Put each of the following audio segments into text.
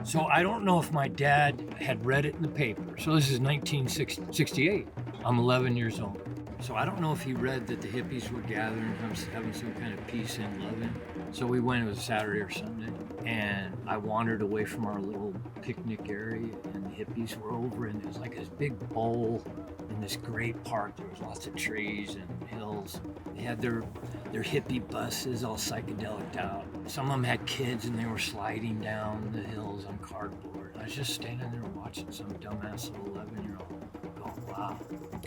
So I don't know if my dad had read it in the paper. So this is 1968. I'm 11 years old. So I don't know if he read that the hippies were gathering, having some kind of peace and loving. So we went, it was a Saturday or Sunday, and I wandered away from our little picnic area, and the hippies were over, and there was like this big bowl in this great park. There was lots of trees and hills. They had their hippie buses all psychedelic out. Some of them had kids, and they were sliding down the hills on cardboard. I was just standing there watching some dumbass little 11-year-old going, wow.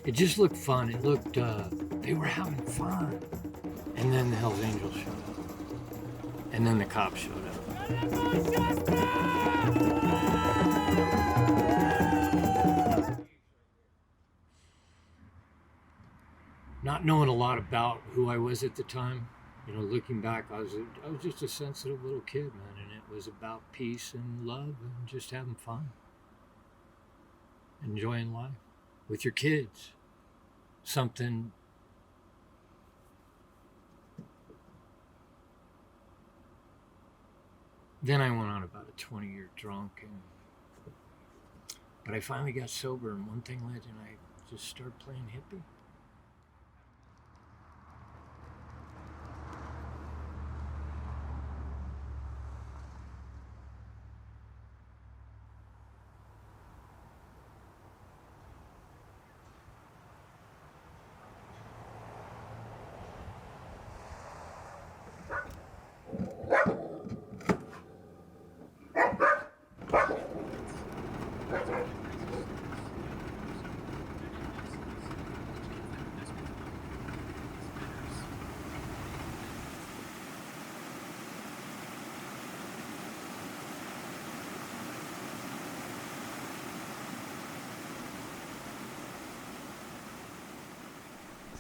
It just looked fun. It looked, they were having fun. And then the Hells Angels showed up. And then the cops showed up. Not knowing a lot about who I was at the time, looking back, I was just a sensitive little kid, man, and it was about peace and love and just having fun, enjoying life with your kids. Something. Then I went on about a 20-year drunk, but I finally got sober, and one thing led, and I just started playing hippie.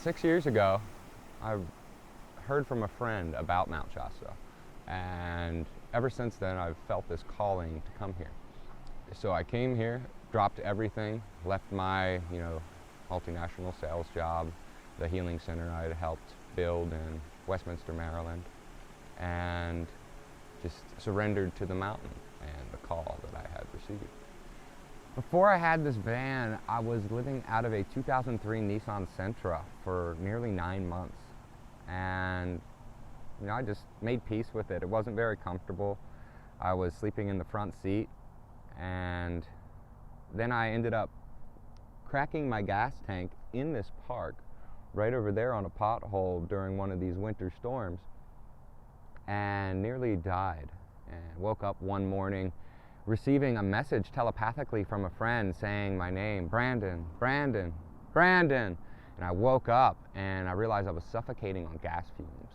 Six years ago, I heard from a friend about Mount Shasta, and ever since then I've felt this calling to come here. So I came here, dropped everything, left my multinational sales job, the healing center I had helped build in Westminster, Maryland, and just surrendered to the mountain and the call that I had received. Before I had this van, I was living out of a 2003 Nissan Sentra for nearly 9 months. And I just made peace with it. It wasn't very comfortable. I was sleeping in the front seat, and then I ended up cracking my gas tank in this park right over there on a pothole during one of these winter storms, and nearly died. And woke up one morning receiving a message telepathically from a friend saying my name, Brandon, Brandon, Brandon. And I woke up and I realized I was suffocating on gas fumes.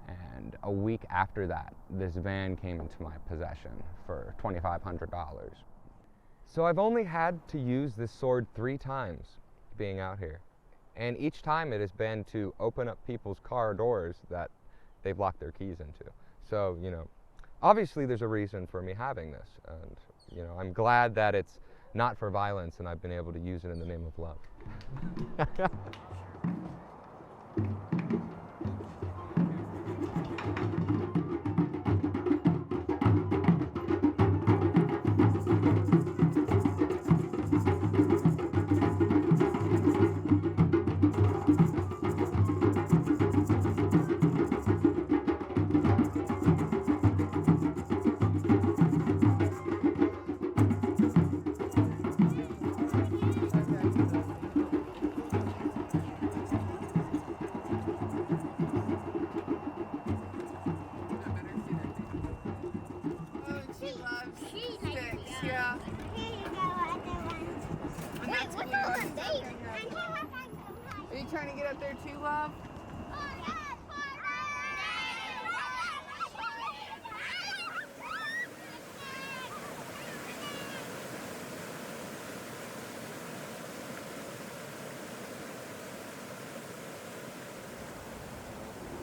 And a week after that, this van came into my possession for $2,500. So I've only had to use this sword 3 times being out here. And each time it has been to open up people's car doors that they've locked their keys into. So, obviously there's a reason for me having this, and I'm glad that it's not for violence and I've been able to use it in the name of love. Yeah. Here you go, other ones. And Wait, that's what's blue. all in there? Are you trying to get up there too, love?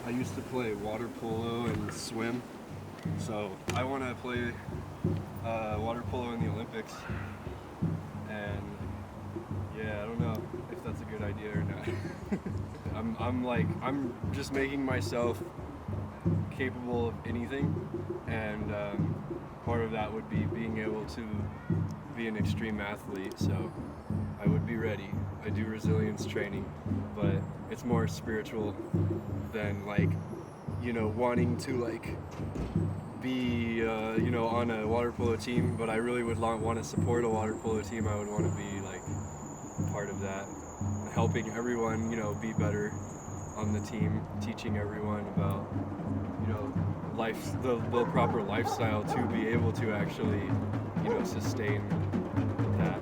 I used to play water polo and swim, so I want to play water polo in the Olympics. And yeah, I don't know if that's a good idea or not. I'm just making myself capable of anything, and part of that would be being able to be an extreme athlete. So I would be ready. I do resilience training, but it's more spiritual than like, you know, wanting to like be, you know, on a water polo team, but I really would want to support a water polo team. I would want to be like part of that, helping everyone, you know, be better on the team, teaching everyone about, you know, the proper lifestyle to be able to actually, you know, sustain that.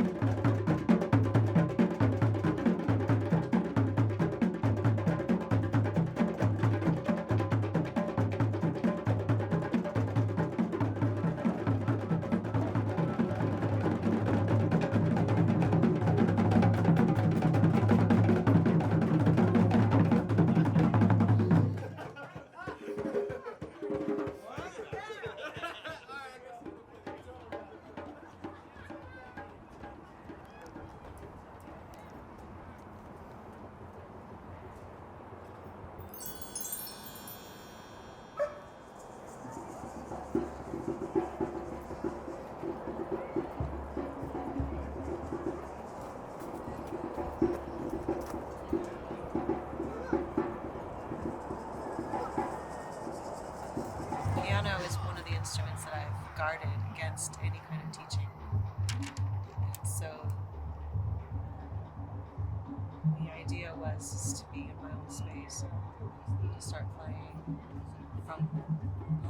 Piano is one of the instruments that I've guarded against any kind of teaching. And so the idea was just to be in my own space and to start playing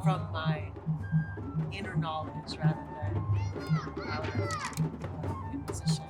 from my inner knowledge rather than outer imposition.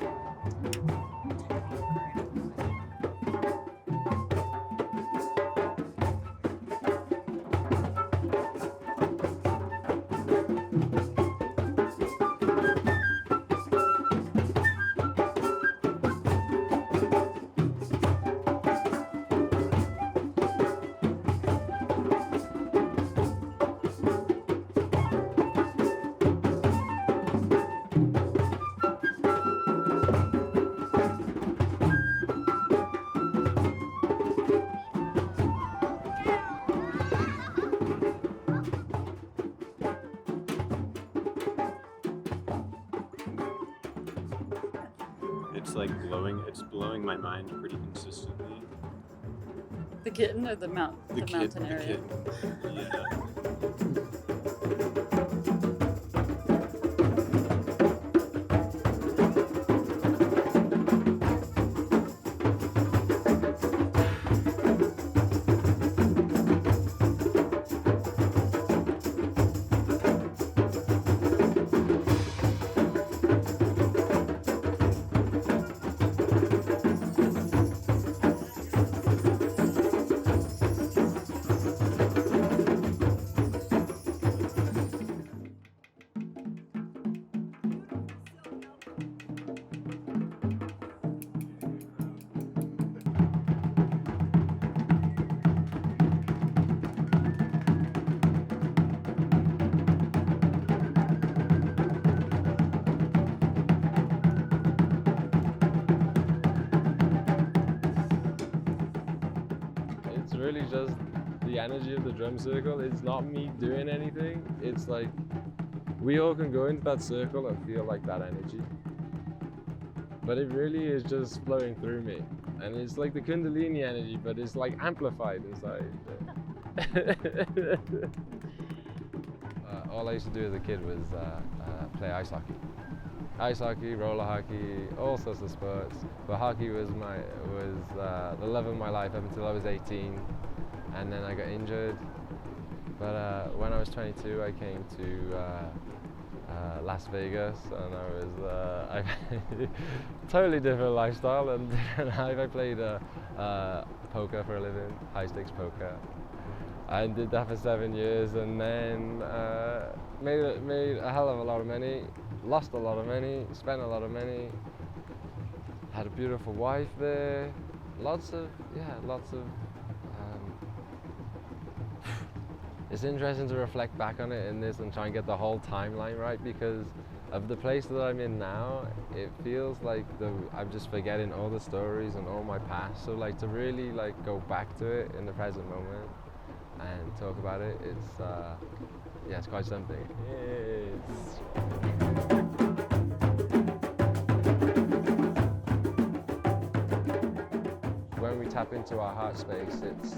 It's blowing my mind pretty consistently. The kitten or the mountain area? The kitten. Yeah. Really just the energy of the drum circle. It's not me doing anything. It's like we all can go into that circle and feel like that energy. But it really is just flowing through me. And it's like the Kundalini energy, but it's like amplified inside. All I used to do as a kid was play ice hockey. Ice hockey, roller hockey, all sorts of sports. But hockey was the love of my life up until I was 18, and then I got injured. But when I was 22, I came to Las Vegas, and I was totally different lifestyle and different life. I played poker for a living, high stakes poker. I did that for 7 years, and then made a hell of a lot of money. Lost a lot of money, spent a lot of money, had a beautiful wife there, lots of, it's interesting to reflect back on it in this and try and get the whole timeline right, because of the place that I'm in now, it feels like I'm just forgetting all the stories and all my past, so like to really like go back to it in the present moment and talk about it, yeah, it's quite something. When we tap into our heart space, it's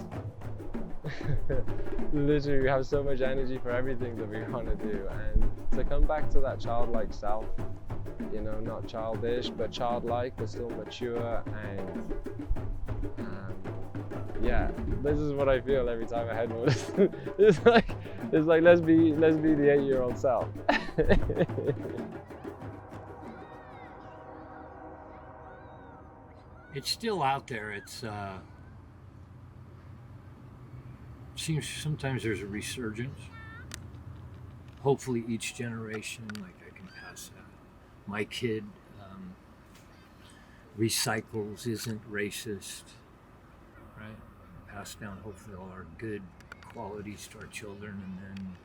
literally we have so much energy for everything that we want to do, and to come back to that childlike self, you know, not childish but childlike, but still mature, and yeah, this is what I feel every time I head one. It's like let's be the 8-year-old self. It's still out there. It's seems sometimes there's a resurgence. Hopefully each generation, like I can pass that. My kid recycles, isn't racist, right? Pass down hopefully all our good qualities to our children, and then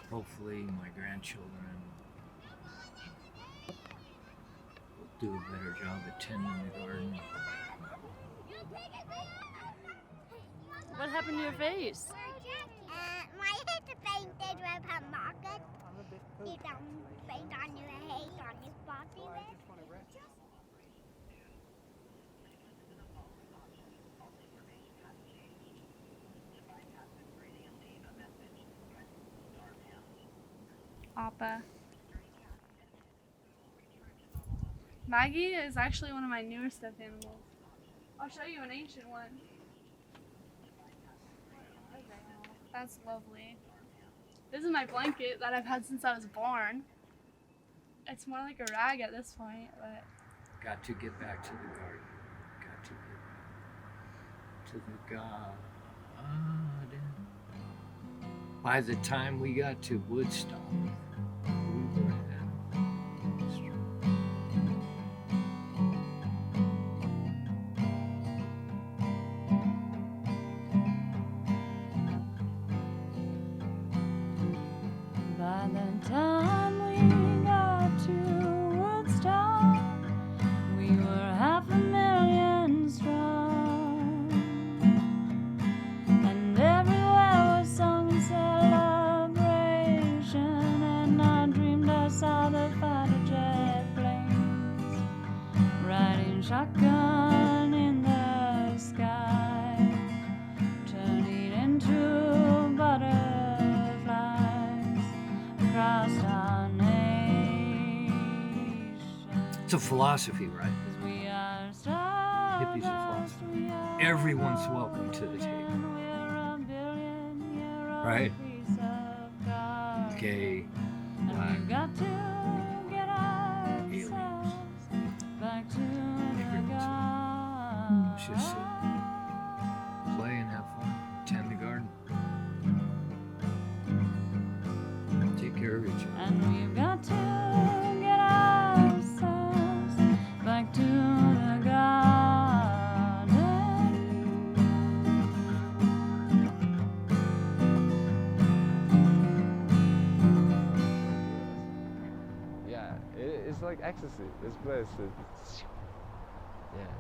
hopefully my grandchildren will do a better job at tending the garden. What happened to your face? My head painted with a marker. You don't paint on your head, on your body. Appa. Maggie is actually one of my newer stuffed animals. I'll show you an ancient one. That's lovely. This is my blanket that I've had since I was born. It's more like a rag at this point, but... Got to get back to the garden. Got to get to the garden. By the time we got to Woodstock, we were at By the time we got to Woodstock, we were 500,000 strong, and everywhere was song and celebration, and I dreamed I saw the fighter jet planes riding shotgun in the sky, turning into butterflies across our nation. It's a philosophy, right? 'Cause we are Hippies are stardust, philosophy. we are Everyone's welcome to the table. and we're a billion-year-old Right? piece of garbage. Gay, And black, we've got to get ourselves back to the Everyone's garden. let's just sit, play and have fun, tend the garden. Take care of each other. And we've got to get ourselves back to the garden. Yeah, it's like ecstasy. This place, it's, yeah.